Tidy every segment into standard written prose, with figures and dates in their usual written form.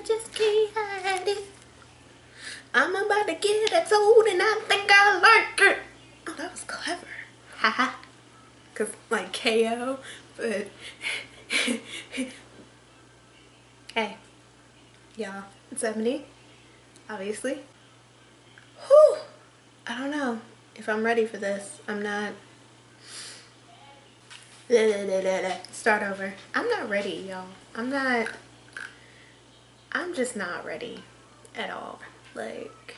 just can't hide it. I'm about to get that soul and I think I like it. Oh, that was clever. Haha. Cause like KO, but hey, y'all, it's Ebony, obviously. Whew. I don't know if I'm ready for this. I'm not. Start over. I'm not ready, y'all. I'm just not ready at all. Like,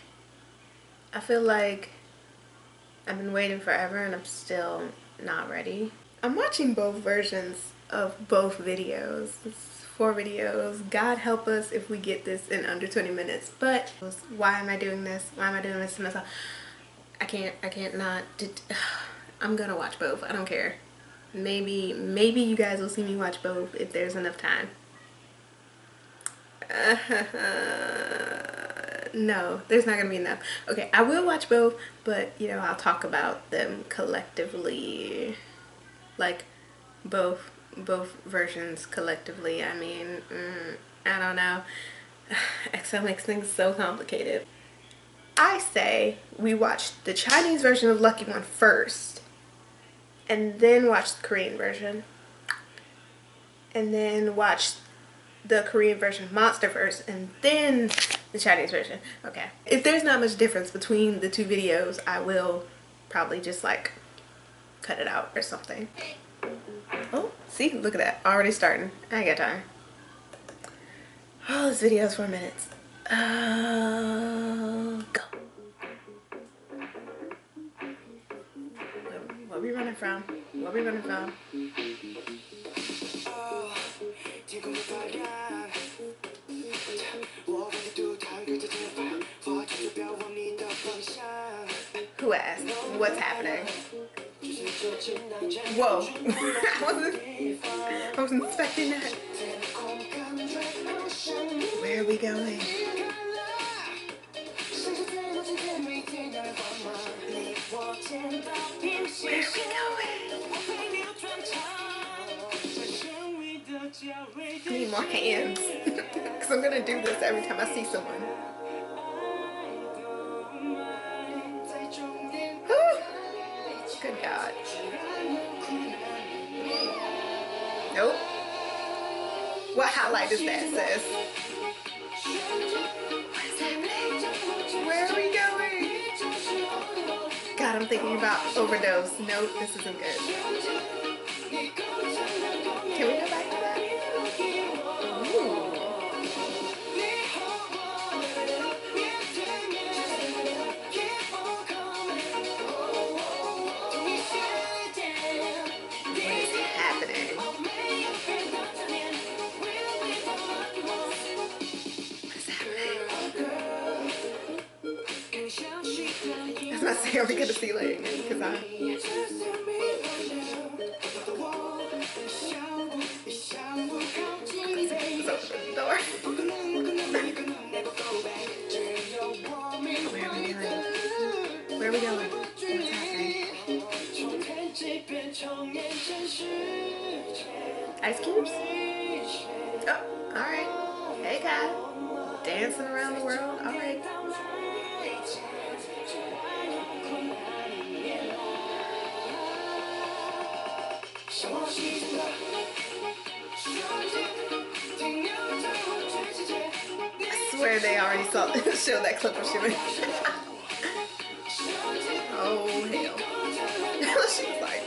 I feel like I've been waiting forever and I'm still not ready. I'm watching both versions of both videos. It's 4 videos. God help us if we get this in under 20 minutes. But why am I doing this? Why am I doing this to myself? I can't not. I'm gonna watch both. I don't care. Maybe you guys will see me watch both if there's enough time. No, there's not gonna be enough. Okay, I will watch both, but you know, I'll talk about them collectively, like both versions collectively. I mean, I don't know. EXO makes things so complicated. I say we watch the Chinese version of Lucky One first, and then watch the Korean version, and then watch the Korean version of Monster first, and then the Chinese version. Okay. If there's not much difference between the 2 videos, I will probably just like cut it out or something. Oh, see, look at that. Already starting. I ain't got time. Oh, this video is 4 minutes. Go. What we running from? What we running from? Who asked? What's happening? Whoa. I wasn't expecting that. Where are we going? Where are we going? I need more hands. Because I'm going to do this every time I see someone. Good God. Nope. What highlight is that, sis? What's happening? Where are we going? God, I'm thinking about overdose. Nope, this isn't good. Can we go back to that? Ooh. Are we gonna see like because I open the door. Where are we going? What's happening? Ice cubes? Oh, alright. Hey guy. Dancing around the world. Alright. I swear they already showed that clip of Shimmy. Oh hell. She was like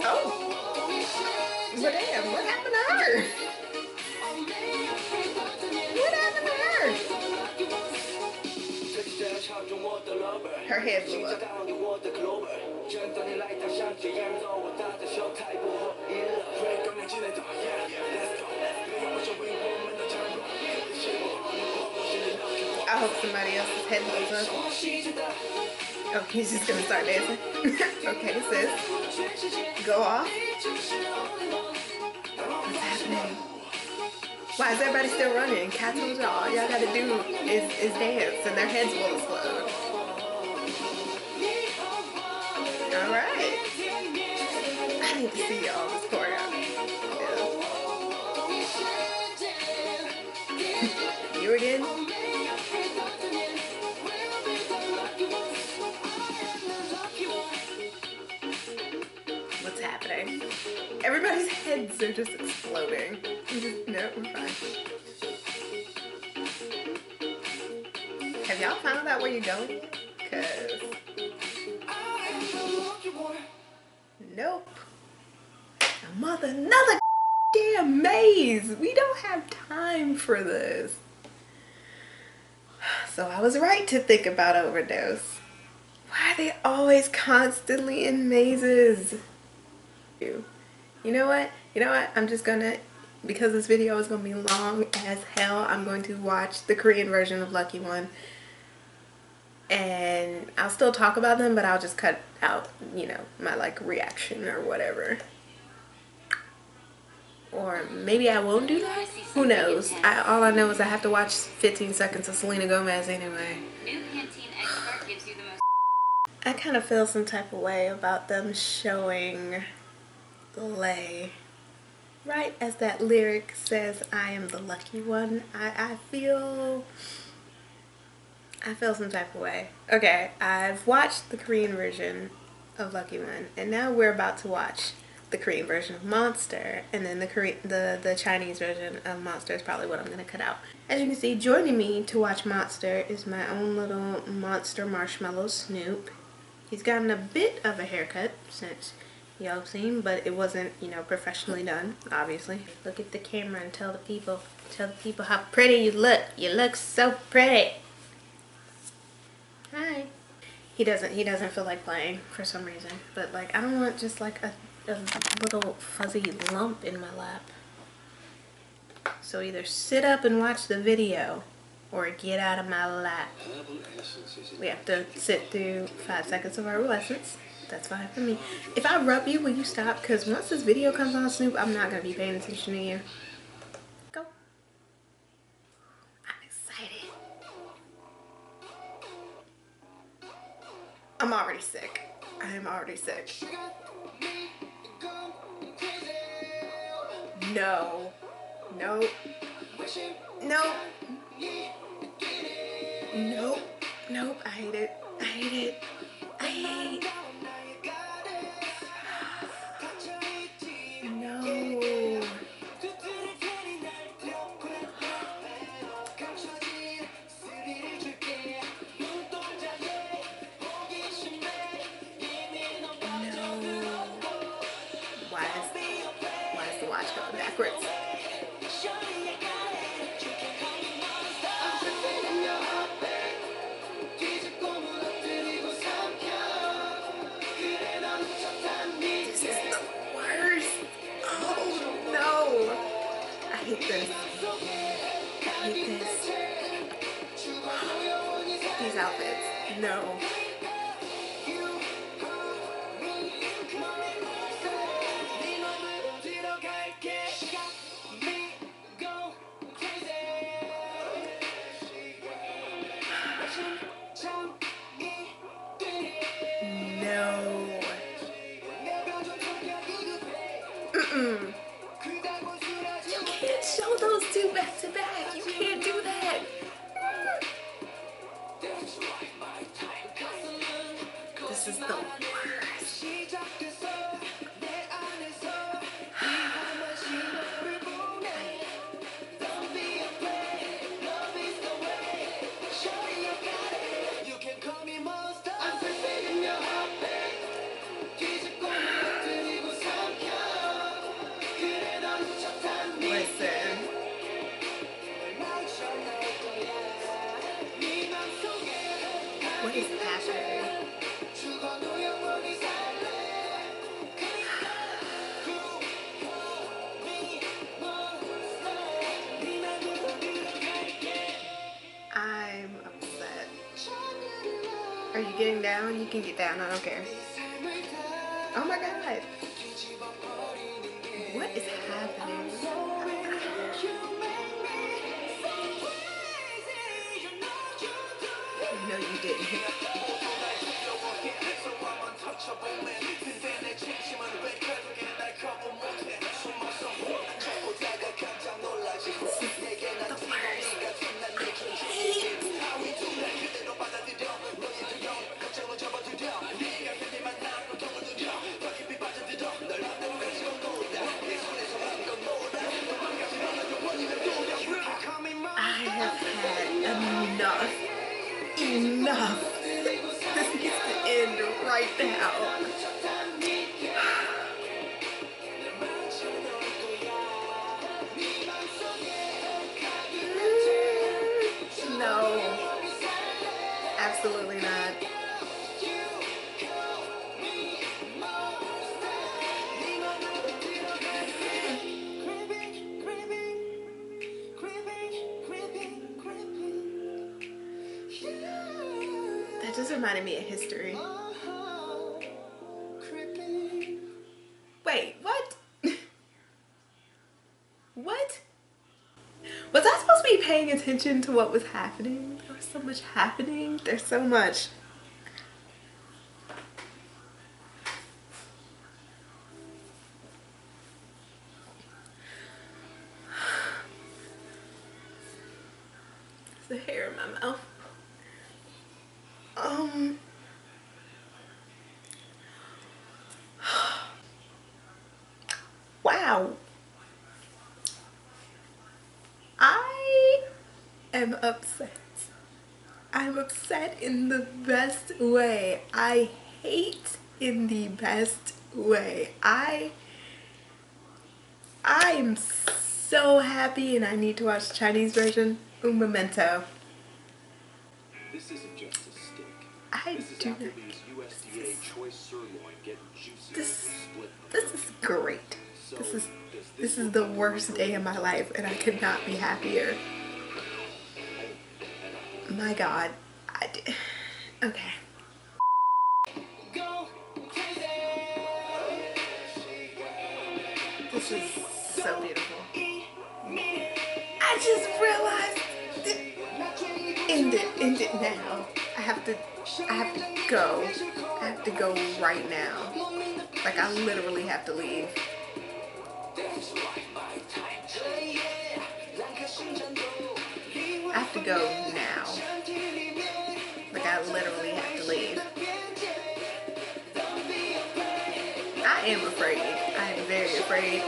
oh. But damn, what happened to her? What happened to her? Her head blew up. I hope somebody else's head blows up. Oh, he's just gonna start dancing. Okay, sis. Go off. What's happening? Why is everybody still running? Cat told y'all all y'all gotta do is dance and their heads will explode. need to see all this choreography. Yeah. You again? What's happening? Everybody's heads are just exploding. No, we're fine. Have y'all found out where you're going? Cause nope. Another damn maze. We don't have time for this. So I was right to think about overdose. Why are they always constantly in mazes? You know what? I'm just gonna, because this video is gonna be long as hell, I'm going to watch the Korean version of Lucky One. And I'll still talk about them, but I'll just cut out, you know, my like reaction or whatever. Or maybe I won't do that. Who knows? All I know is I have to watch 15 seconds of Selena Gomez anyway. I kind of feel some type of way about them showing Lay right as that lyric says, I am the lucky one. I feel some type of way. Okay, I've watched the Korean version of Lucky One, and now we're about to watch the Korean version of Monster, and then the Chinese version of Monster is probably what I'm gonna cut out. As you can see, joining me to watch Monster is my own little monster marshmallow Snoop. He's gotten a bit of a haircut since y'all have seen, but it wasn't, you know, professionally done, obviously. Look at the camera and tell the people how pretty you look. You look so pretty. Hi. He doesn't feel like playing for some reason, but like I don't want just like a little fuzzy lump in my lap. So either sit up and watch the video or get out of my lap. We have to sit through 5 seconds of our lessons. That's fine for me. If I rub you, will you stop? Because once this video comes on, Snoop, I'm not going to be paying attention to you. Go. I'm excited. I'm already sick. I am already sick. No. Nope. Nope. Nope. Nope. I hate it. I hate it. I hate. No. Why is the watch going backwards? This is the worst. Oh no. I hate this. I hate this. These outfits. No. You can't show those two back to back. You can't do that. This is the worst. What is happening? I'm upset. Are you getting down? You can get down, I don't care. Oh my god. What is happening? No, you didn't. enough. This needs to end right now. No, absolutely not. That just reminded me of history. Wait, what? What? Was I supposed to be paying attention to what was happening? There was so much happening. There's so much. There's a hair in my mouth. Wow. I am upset. I'm upset in the best way. I hate in the best way. I am so happy, and I need to watch the Chinese version. Un momento. This isn't just a steak. I this is do not. USDA choice sirloin getting juicy. This is great. This is the worst day of my life, and I could not be happier. My God, okay. This is so beautiful. I just realized, end it now. I have to go. I have to go right now. Like, I literally have to leave. I have to go now. Like, I literally have to leave. I am afraid. I am very afraid.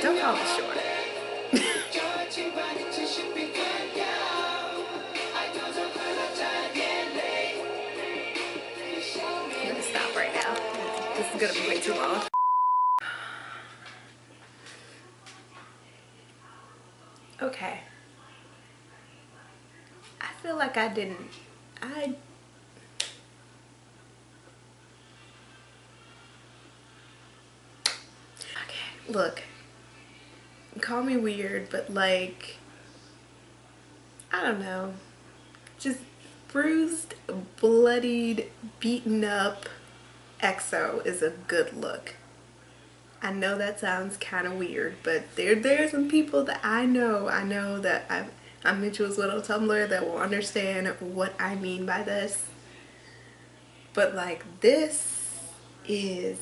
Don't call me short. I'm gonna stop right now. This is gonna be way too long. Okay. I feel like okay, look, call me weird, but like, I don't know, just bruised, bloodied, beaten up EXO is a good look. I know that sounds kind of weird, but there are some people that I know that I'm Mitchell's little Tumblr that will understand what I mean by this. But like, this is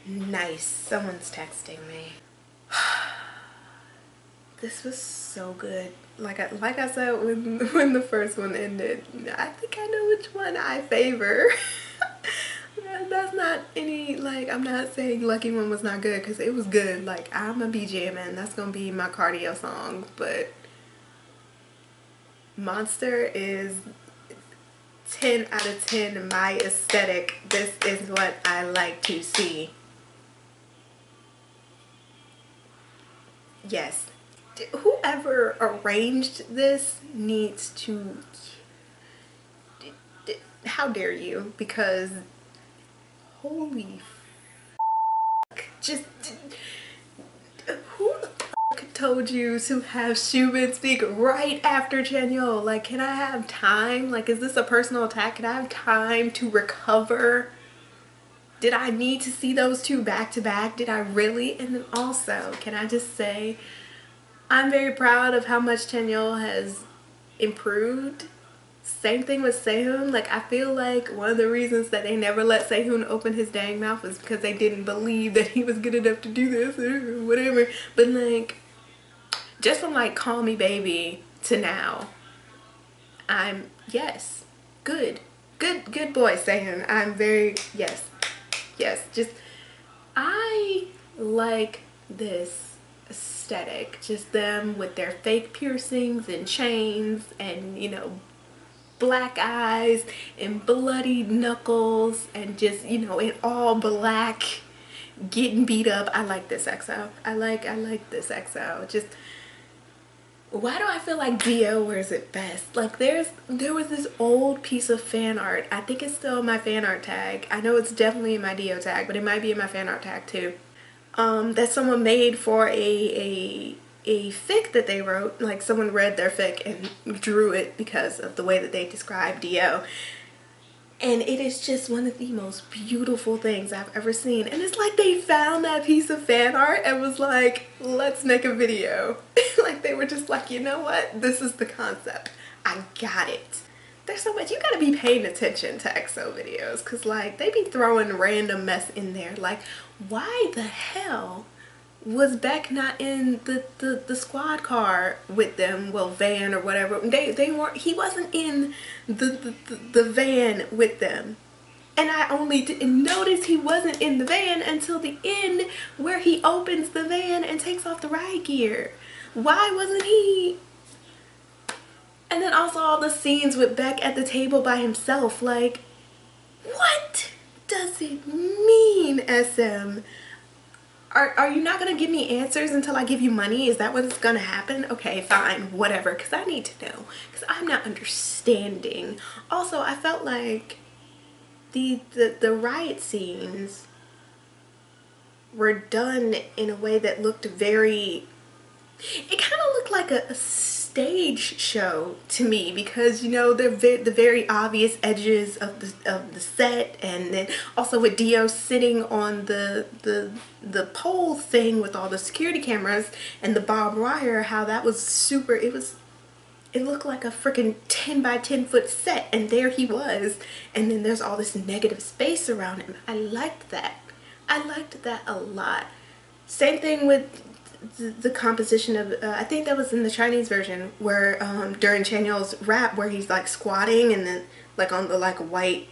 nice. Someone's texting me. This was so good. Like I said when the first one ended, I think I know which one I favor. That's not any, like, I'm not saying Lucky One was not good, because it was good. Like, I'm a BJ man, that's gonna be my cardio song, but Monster is 10 out of 10 my aesthetic. This is what I like to see. Yes, whoever arranged this needs to, how dare you, because holy fuck, just who the fuck told you to have Xiumin speak right after Chanyeol? Like, can I have time? Like, is this a personal attack? Can I have time to recover? Did I need to see those two back to back? Did I really? And then also, can I just say, I'm very proud of how much Chanyeol has improved. Same thing with Sehun. Like, I feel like one of the reasons that they never let Sehun open his dang mouth was because they didn't believe that he was good enough to do this or whatever. But like, just from like Call Me Baby to now, yes, good boy Sehun. I'm very, yes, just, I like this aesthetic. Just them with their fake piercings and chains and, you know, black eyes and bloody knuckles and just, you know, in all black, getting beat up. I like this EXO. I like this EXO. Just, why do I feel like Dio wears it best? Like there was this old piece of fan art. I think it's still in my fan art tag. I know it's definitely in my Dio tag, but it might be in my fan art tag too. That someone made for a fic that they wrote. Like someone read their fic and drew it because of the way that they describe Dio. And it is just one of the most beautiful things I've ever seen. And it's like they found that piece of fan art and was like, let's make a video. Like they were just like, you know what? This is the concept. I got it. There's so much. You gotta be paying attention to EXO videos because like they be throwing random mess in there. Like why the hell was Beck not in the squad car with them? Well, van or whatever. They weren't. He wasn't in the van with them. And I only didn't notice he wasn't in the van until the end where he opens the van and takes off the ride gear. Why wasn't he? And then also all the scenes with Beck at the table by himself. Like, what does it mean, SM? Are you not going to give me answers until I give you money? Is that what's going to happen? Okay, fine, whatever, because I need to know, because I'm not understanding. Also, I felt like the riot scenes were done in a way that looked very, it kind of looked like a stage show to me, because you know the very obvious edges of the set, and then also with Dio sitting on the pole thing with all the security cameras and the barbed wire, how that was super, it looked like a freaking 10 by 10 foot set, and there he was, and then there's all this negative space around him. I liked that. I liked that a lot. Same thing with the composition of I think that was in the Chinese version where during Chanyeol's rap where he's like squatting and then like on the like white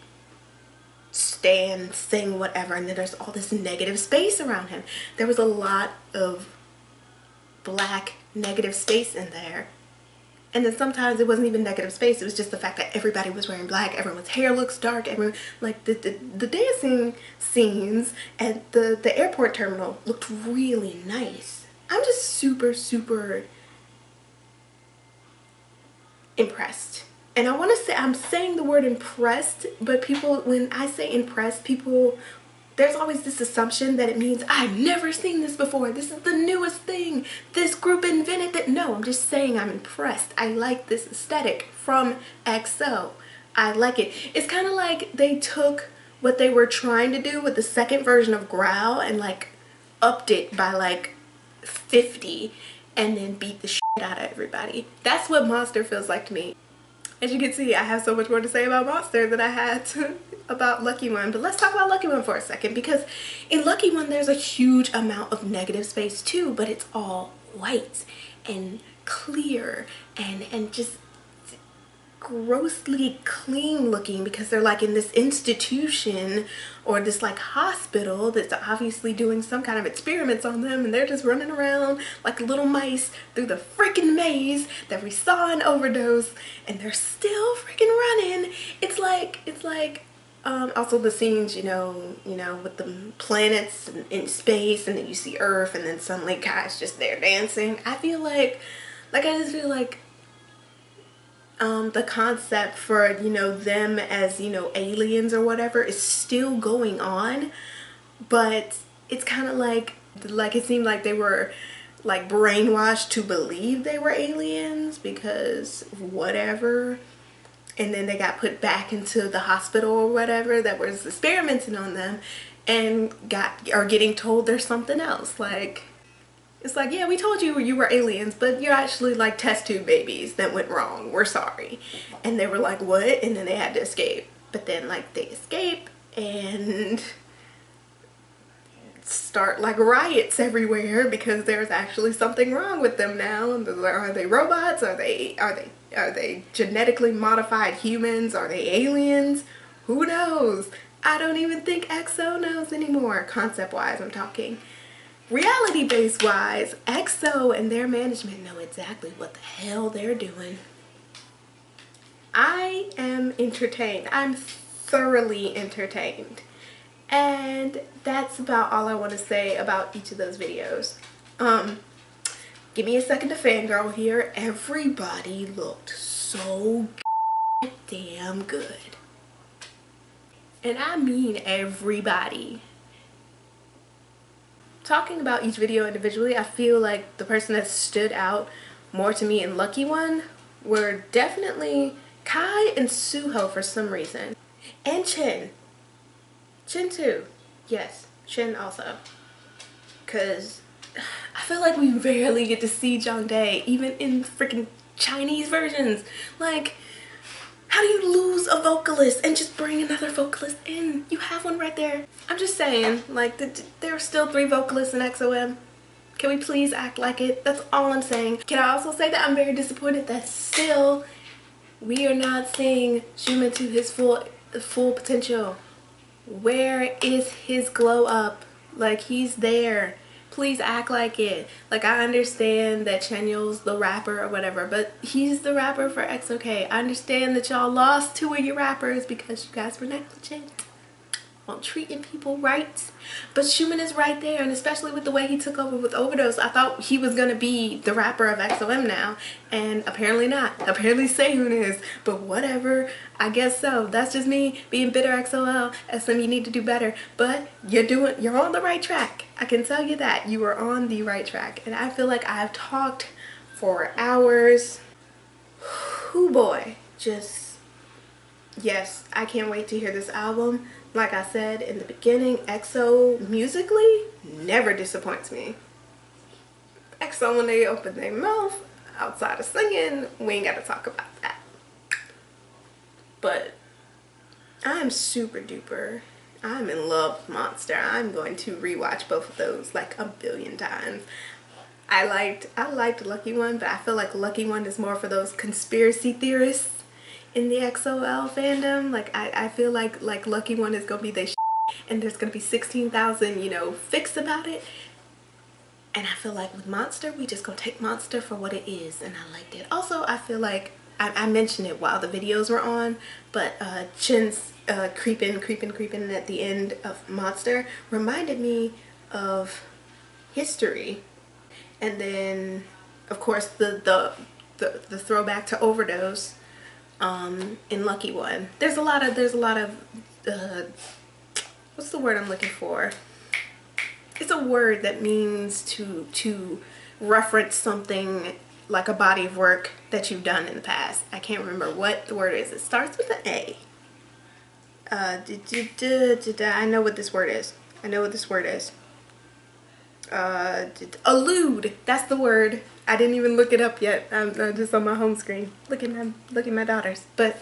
stand thing, whatever, and then there's all this negative space around him. There was a lot of black negative space in there. And then sometimes it wasn't even negative space, it was just the fact that everybody was wearing black, everyone's hair looks dark, everyone, like the dancing scenes at the airport terminal looked really nice. I'm just super impressed. And I want to say, I'm saying the word impressed, but people, when I say impressed, people, there's always this assumption that it means I've never seen this before, this is the newest thing, this group invented it. No, I'm just saying I'm impressed. I like this aesthetic from EXO. I like it. It's kind of like they took what they were trying to do with the second version of Growl and like upped it by like 50 and then beat the shit out of everybody. That's what Monster feels like to me. As you can see, I have so much more to say about Monster than I had about Lucky One. But let's talk about Lucky One for a second, because in Lucky One there's a huge amount of negative space too, but it's all white and clear and just grossly clean looking, because they're like in this institution or this like hospital that's obviously doing some kind of experiments on them, and they're just running around like little mice through the freaking maze that we saw in Overdose, and they're still freaking running. It's like also the scenes, you know with the planets in space, and then you see Earth, and then suddenly Kai's just there dancing. I feel like I just feel like the concept for, them as, aliens or whatever is still going on, but it's kind of like it seemed like they were like brainwashed to believe they were aliens because whatever, and then they got put back into the hospital or whatever that was experimenting on them and are getting told there's something else. Like, it's like, yeah, we told you you were aliens, but you're actually like test tube babies that went wrong. We're sorry. And they were like, what? And then they had to escape. But then like they escape and start like riots everywhere because there's actually something wrong with them now. Are they robots? Are they genetically modified humans? Are they aliens? Who knows? I don't even think EXO knows anymore, concept wise I'm talking. reality base wise, EXO and their management know exactly what the hell they're doing. I am entertained. I'm thoroughly entertained. And that's about all I want to say about each of those videos. Give me a second to fangirl here. Everybody looked so damn good. And I mean everybody. Talking about each video individually, I feel like the person that stood out more to me in Lucky One were definitely Kai and Suho for some reason. And Chin. Chin too. Yes, Chin also. Because I feel like we rarely get to see Jongdae, even in freaking Chinese versions. Like, how do you lose a vocalist and just bring another vocalist in? You have one right there. I'm just saying, like, there are still 3 vocalists in XOM. Can we please act like it? That's all I'm saying. Can I also say that I'm very disappointed that still we are not seeing Xiumin to his full potential. Where is his glow up? Like, he's there. Please act like it. Like, I understand that Chanyeol's the rapper or whatever, but he's the rapper for EXO-K. I understand that y'all lost 2 of your rappers because you guys were negligent on treating people right. But Xiumin is right there, and especially with the way he took over with Overdose, I thought he was gonna be the rapper of XOM now, and apparently not. Apparently Sehun is, but whatever. I guess so. That's just me being bitter XOL. SM, you need to do better, but you're on the right track. I can tell you that you are on the right track, and I feel like I've talked for hours. Whoo boy, just yes, I can't wait to hear this album. Like I said in the beginning, EXO musically never disappoints me. EXO, when they open their mouth outside of singing, we ain't gotta talk about that. But I'm super duper. I'm in love with Monster. I'm going to rewatch both of those like a billion times. I liked Lucky One, but I feel like Lucky One is more for those conspiracy theorists in the XOL fandom. Like, I feel like Lucky One is gonna be the and there's gonna be 16,000, you know, fics about it. And I feel like with Monster, we just gonna take Monster for what it is, and I liked it. Also, I feel like I mentioned it while the videos were on, but Chin's creeping at the end of Monster reminded me of History. And then of course the throwback to Overdose in Lucky One. There's a lot of what's the word I'm looking for? It's a word that means to reference something like a body of work that you've done in the past. I can't remember what the word is. It starts with an A. I know what this word is. Allude. That's the word. I didn't even look it up yet. I'm just on my home screen looking at my daughters. But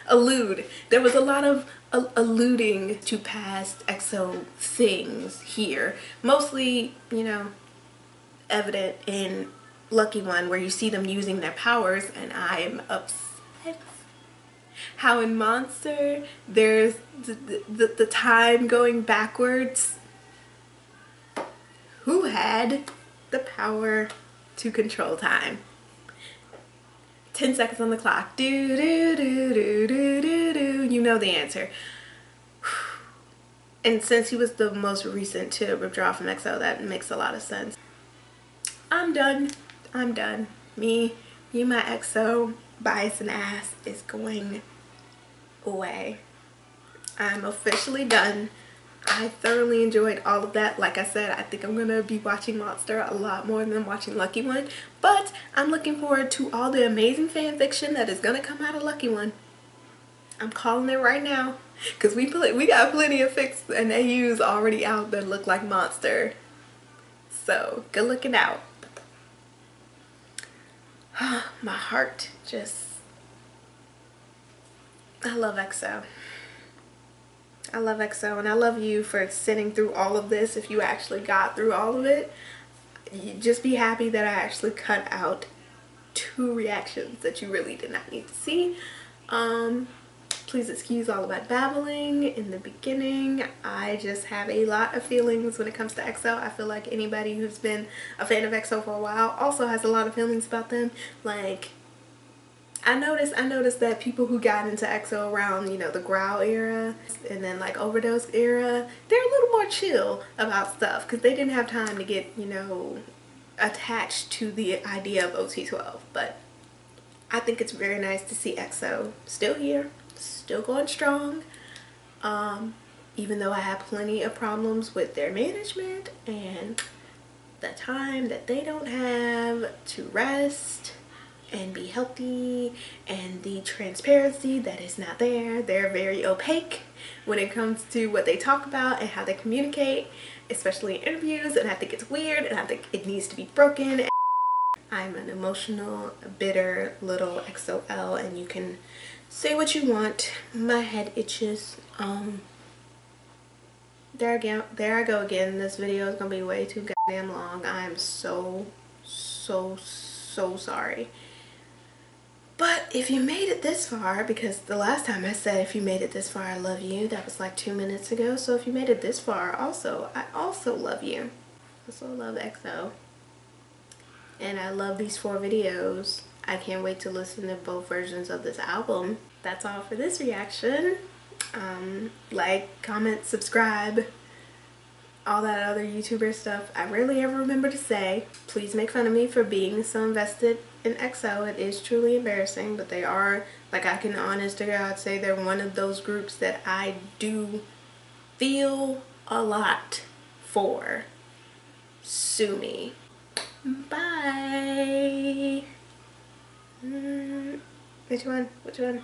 allude. There was a lot of alluding to past EXO things here. Mostly, you know, evident in Lucky One, where you see them using their powers, and I'm upset. How in Monster there's the time going backwards. Who had the power to control time? 10 seconds on the clock. Do do do do do do do. You know the answer. And since he was the most recent to withdraw from EXO, that makes a lot of sense. I'm done. Me, my EXO bias and ass is going away. I'm officially done. I thoroughly enjoyed all of that. Like I said, I think I'm gonna be watching Monster a lot more than watching Lucky One, but I'm looking forward to all the amazing fan fiction that is gonna come out of Lucky One. I'm calling it right now, because we got plenty of fics and AUs already out that look like Monster, so good looking out. My heart just, I love EXO. I love EXO, and I love you for sitting through all of this. If you actually got through all of it, you just be happy that I actually cut out 2 reactions that you really did not need to see. Please excuse all of my babbling in the beginning. I just have a lot of feelings when it comes to EXO. I feel like anybody who's been a fan of EXO for a while also has a lot of feelings about them. Like, I noticed that people who got into EXO around, you know, the Growl era and then like Overdose era, they're a little more chill about stuff because they didn't have time to get, you know, attached to the idea of OT12. But I think it's very nice to see EXO still here, still going strong. Even though I have plenty of problems with their management and the time that they don't have to rest and be healthy, and the transparency that is not there. They're very opaque when it comes to what they talk about and how they communicate, especially in interviews, and I think it's weird and I think it needs to be broken. I'm an emotional, bitter little XOL, and you can say what you want. My head itches. There I go again. This video is gonna be way too goddamn long. I'm so sorry. But if you made it this far, because the last time I said if you made it this far I love you, that was like 2 minutes ago. So if you made it this far also, I also love you. I also love EXO. And I love these 4 videos. I can't wait to listen to both versions of this album. That's all for this reaction. Like, comment, subscribe, all that other YouTuber stuff I rarely ever remember to say. Please make fun of me for being so invested in EXO. It is truly embarrassing, but they are, like, I can honest to God say they're one of those groups that I do feel a lot for. Sue me. Bye. Which one? Which one?